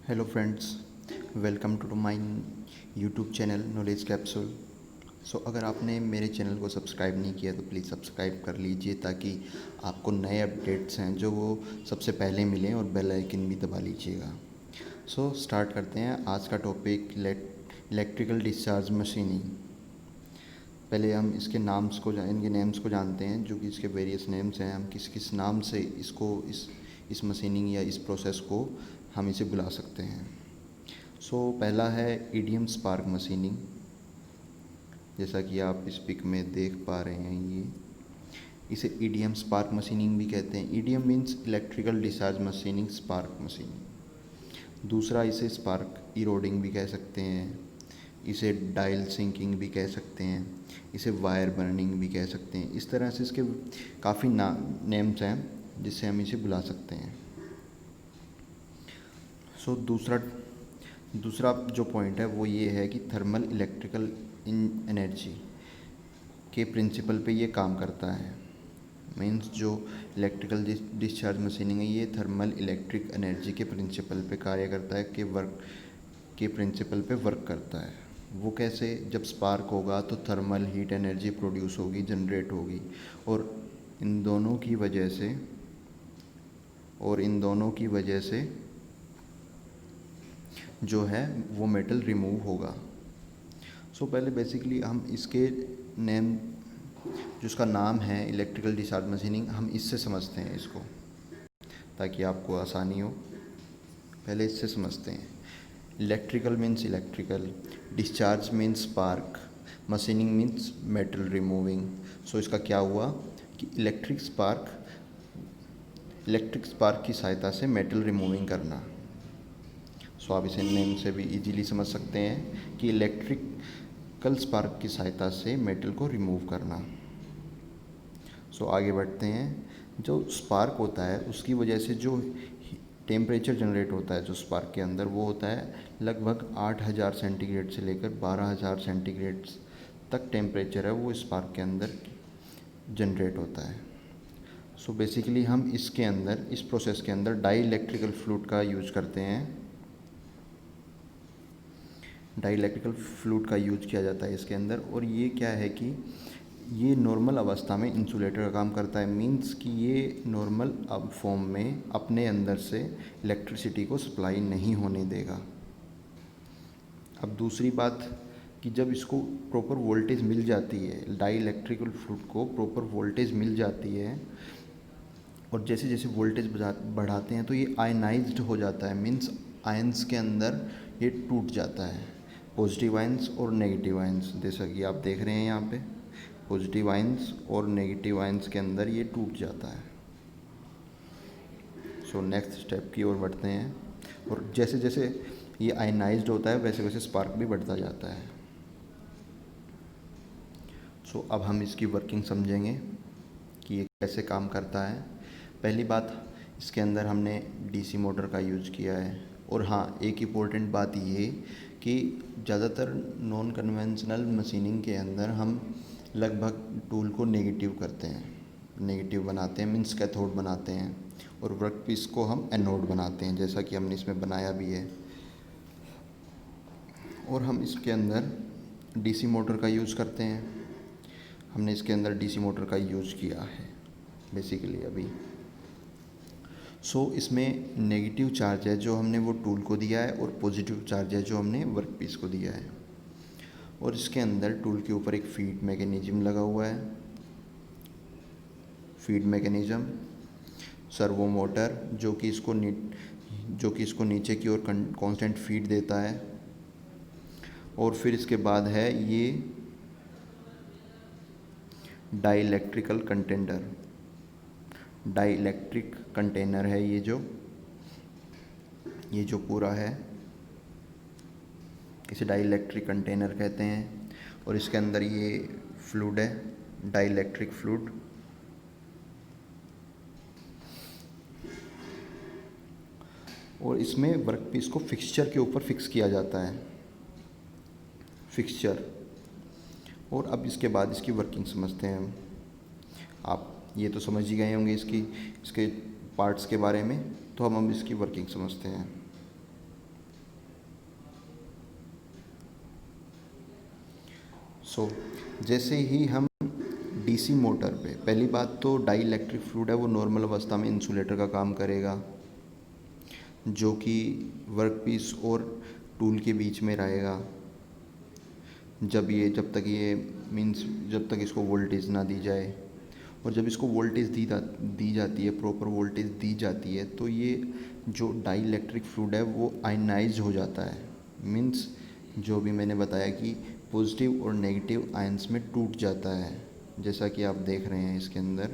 Hello friends, welcome to my YouTube channel knowledge capsule. अगर आपने मेरे चैनल को सब्सक्राइब नहीं किया तो प्लीज़ सब्सक्राइब कर लीजिए ताकि आपको नए अपडेट्स हैं जो वो सबसे पहले मिलें और बेल आइकन भी दबा लीजिएगा। स्टार्ट करते हैं आज का टॉपिक इलेक्ट्रिकल डिस्चार्ज मशीनिंग। पहले हम इसके इनके नेम्स को जानते हैं, जो कि इसके वेरियस नेम्स हैं। हम किस किस नाम से इस मशीनिंग या इस प्रोसेस को हम इसे बुला सकते हैं। पहला है ईडीएम स्पार्क मशीनिंग। जैसा कि आप इस पिक में देख पा रहे हैं, इसे ईडीएम स्पार्क मशीनिंग भी कहते हैं। EDM means electrical discharge machining spark machining. दूसरा, इसे स्पार्क इरोडिंग भी कह सकते हैं, इसे डायल सिंकिंग भी कह सकते हैं, इसे वायर बर्निंग भी कह सकते हैं। इस तरह से इसके काफ़ी नेम्स हैं जिससे हम इसे बुला सकते हैं। दूसरा जो पॉइंट है वो ये है कि थर्मल इलेक्ट्रिकल एनर्जी के प्रिंसिपल पे ये काम करता है। मीन्स जो इलेक्ट्रिकल डिस्चार्ज मशीनिंग है, ये थर्मल इलेक्ट्रिक एनर्जी के प्रिंसिपल पे कार्य करता है, के प्रिंसिपल पे वर्क करता है। वो कैसे? जब स्पार्क होगा तो थर्मल हीट एनर्जी प्रोड्यूस होगी, जनरेट होगी, और इन दोनों की वजह से जो है वो मेटल रिमूव होगा। पहले बेसिकली हम इसके नेम, जो इसका नाम है इलेक्ट्रिकल डिस्चार्ज मशीनिंग, हम इससे समझते हैं इसको ताकि आपको आसानी हो। पहले इससे समझते हैं। Electrical means electrical, discharge means spark, machining means metal removing. इसका क्या हुआ कि इलेक्ट्रिक स्पार्क की सहायता से मेटल रिमूविंग करना। आप इसे नेम से भी इजीली समझ सकते हैं कि इलेक्ट्रिकल स्पार्क की सहायता से मेटल को रिमूव करना। आगे बढ़ते हैं। जो स्पार्क होता है उसकी वजह से जो टेम्परेचर जनरेट होता है जो स्पार्क के अंदर, वो होता है लगभग 8000 सेंटीग्रेड से लेकर 12000 सेंटीग्रेड तक टेम्परेचर है वो स्पार्क के अंदर जनरेट होता है। बेसिकली हम इस प्रोसेस के अंदर डाई इलेक्ट्रिकल फ्लूइड का यूज करते हैं। डाई इलेक्ट्रिकल फ्लूइड का यूज किया जाता है इसके अंदर, और ये क्या है कि ये नॉर्मल अवस्था में इंसुलेटर का काम करता है। मींस कि ये नॉर्मल फॉर्म में अपने अंदर से इलेक्ट्रिसिटी को सप्लाई नहीं होने देगा। अब दूसरी बात कि जब इसको प्रॉपर वोल्टेज मिल जाती है, डाई इलेक्ट्रिकल फ्लूइड को प्रॉपर वोल्टेज मिल जाती है, और जैसे जैसे वोल्टेज बढ़ाते हैं तो ये आयनाइज्ड हो जाता है। मीन्स आयंस के अंदर ये टूट जाता है, पॉजिटिव आयंस और नेगेटिव आयंस। जैसा कि आप देख रहे हैं यहाँ पे, पॉजिटिव आयंस और नेगेटिव आयंस के अंदर ये टूट जाता है। नेक्स्ट स्टेप की ओर बढ़ते हैं, और जैसे जैसे ये आयनाइज्ड होता है वैसे वैसे स्पार्क भी बढ़ता जाता है। अब हम इसकी वर्किंग समझेंगे कि ये कैसे काम करता है। पहली बात, इसके अंदर हमने डीसी मोटर का यूज़ किया है। और हाँ, एक इम्पोर्टेंट बात ये कि ज़्यादातर नॉन कन्वेंशनल मशीनिंग के अंदर हम लगभग टूल को नेगेटिव करते हैं, नेगेटिव बनाते हैं, मीन्स कैथोड बनाते हैं, और वर्क पीस को हम एनोड बनाते हैं, जैसा कि हमने इसमें बनाया भी है। और हम इसके अंदर डीसी मोटर का यूज़ करते हैं। हमने इसके अंदर डीसी मोटर का यूज़ किया है बेसिकली अभी। इसमें नेगेटिव चार्ज है जो हमने वो टूल को दिया है, और पॉजिटिव चार्ज है जो हमने वर्क पीस को दिया है। और इसके अंदर टूल के ऊपर एक फीड मैकेनिज्म लगा हुआ है। फीड मैकेनिज्म, सर्वो मोटर जो कि इसको नीचे की ओर कांस्टेंट फीड देता है। और फिर इसके बाद है ये डाइलेक्ट्रिकल डाइलेक्ट्रिक कंटेनर है, ये जो पूरा है इसे डाइलेक्ट्रिक कंटेनर कहते हैं। और इसके अंदर ये फ्लूइड है, डाइलेक्ट्रिक फ्लूइड। और इसमें वर्कपीस को फिक्सचर के ऊपर फिक्स किया जाता है, फिक्सचर। और अब इसके बाद इसकी वर्किंग समझते हैं हम। आप ये तो समझ ही गए होंगे इसके पार्ट्स के बारे में, तो हम इसकी वर्किंग समझते हैं। सो जैसे ही हम डीसी मोटर पे, पहली बात तो डाई इलेक्ट्रिक फ्लूइड है वो नॉर्मल अवस्था में इंसुलेटर का काम करेगा, जो कि वर्कपीस और टूल के बीच में रहेगा। जब तक ये मीन्स जब तक इसको वोल्टेज ना दी जाए, और जब इसको वोल्टेज दी जाती है, प्रॉपर वोल्टेज दी जाती है, तो ये जो डाई इलेक्ट्रिक फ्लूइड है वो आयनाइज हो जाता है। मीन्स जो भी मैंने बताया कि पॉजिटिव और नेगेटिव आयंस में टूट जाता है, जैसा कि आप देख रहे हैं इसके अंदर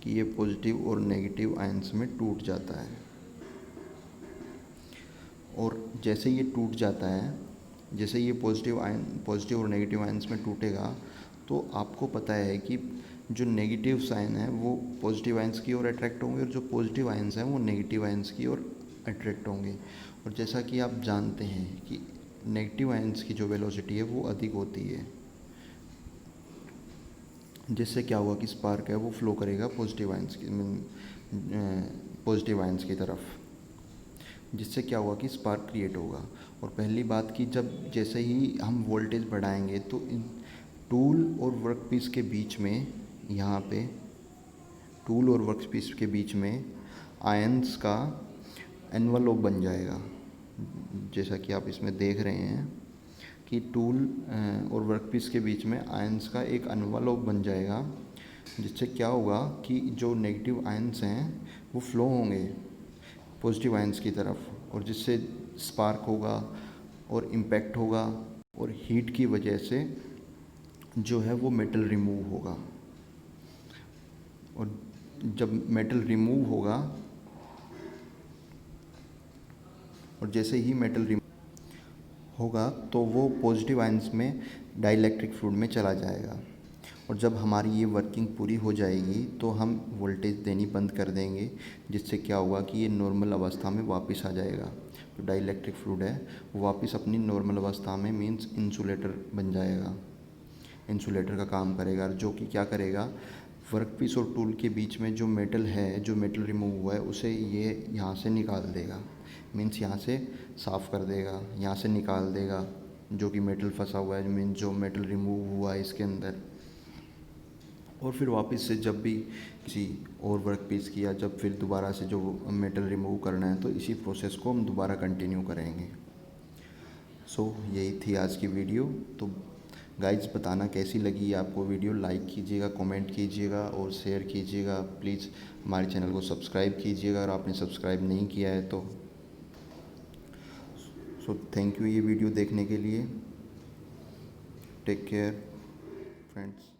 कि ये पॉजिटिव और नेगेटिव आयंस में टूट जाता है। और जैसे ये टूट जाता है, जैसे ये पॉजिटिव और नेगेटिव आयंस में टूटेगा, तो आपको पता है कि जो नेगेटिव साइन है वो पॉजिटिव आयंस की ओर अट्रैक्ट होंगे, और जो पॉजिटिव आयंस हैं वो नेगेटिव आयंस की ओर अट्रैक्ट होंगे। और जैसा कि आप जानते हैं कि नेगेटिव आयंस की जो वेलोसिटी है वो अधिक होती है, जिससे क्या होगा कि स्पार्क है वो फ्लो करेगा पॉजिटिव आयंस की तरफ, जिससे क्या होगा कि स्पार्क क्रिएट होगा। और पहली बात कि जैसे ही हम वोल्टेज बढ़ाएंगे तो इन टूल और वर्कपीस के बीच में, यहाँ पे टूल और वर्कपीस के बीच में आयंस का एनवलप बन जाएगा। जैसा कि आप इसमें देख रहे हैं कि टूल और वर्कपीस के बीच में आयंस का एक एनवलप बन जाएगा, जिससे क्या होगा कि जो नेगेटिव आयंस हैं वो फ्लो होंगे पॉजिटिव आयंस की तरफ, और जिससे स्पार्क होगा और इम्पैक्ट होगा, और हीट की वजह से जो है वो मेटल रिमूव होगा। और जब मेटल रिमूव होगा, और जैसे ही मेटल रिमूव होगा तो वो पॉजिटिव आयंस में डाइलेक्ट्रिक फ्लूइड में चला जाएगा। और जब हमारी ये वर्किंग पूरी हो जाएगी तो हम वोल्टेज देनी बंद कर देंगे, जिससे क्या होगा कि ये नॉर्मल अवस्था में वापस आ जाएगा। जो डाइलेक्ट्रिक फ्लूइड है वो वापस अपनी नॉर्मल अवस्था में मीन्स इंसुलेटर बन जाएगा, इंसुलेटर का काम करेगा, जो कि क्या करेगा, वर्कपीस और टूल के बीच में जो मेटल है, जो मेटल रिमूव हुआ है, उसे ये यहाँ से निकाल देगा। मीन्स यहाँ से साफ़ कर देगा, यहाँ से निकाल देगा जो कि मेटल फंसा हुआ है, मीन्स जो मेटल रिमूव हुआ है इसके अंदर। और फिर वापस से जब भी किसी और वर्कपीस किया, जब फिर दोबारा से जो मेटल रिमूव करना है, तो इसी प्रोसेस को हम दोबारा कंटिन्यू करेंगे। यही थी आज की वीडियो। तो गाइज बताना कैसी लगी आपको वीडियो, लाइक कीजिएगा, कमेंट कीजिएगा और शेयर कीजिएगा। प्लीज़ हमारे चैनल को सब्सक्राइब कीजिएगा अगर आपने सब्सक्राइब नहीं किया है तो। थैंक यू ये वीडियो देखने के लिए। Take care friends.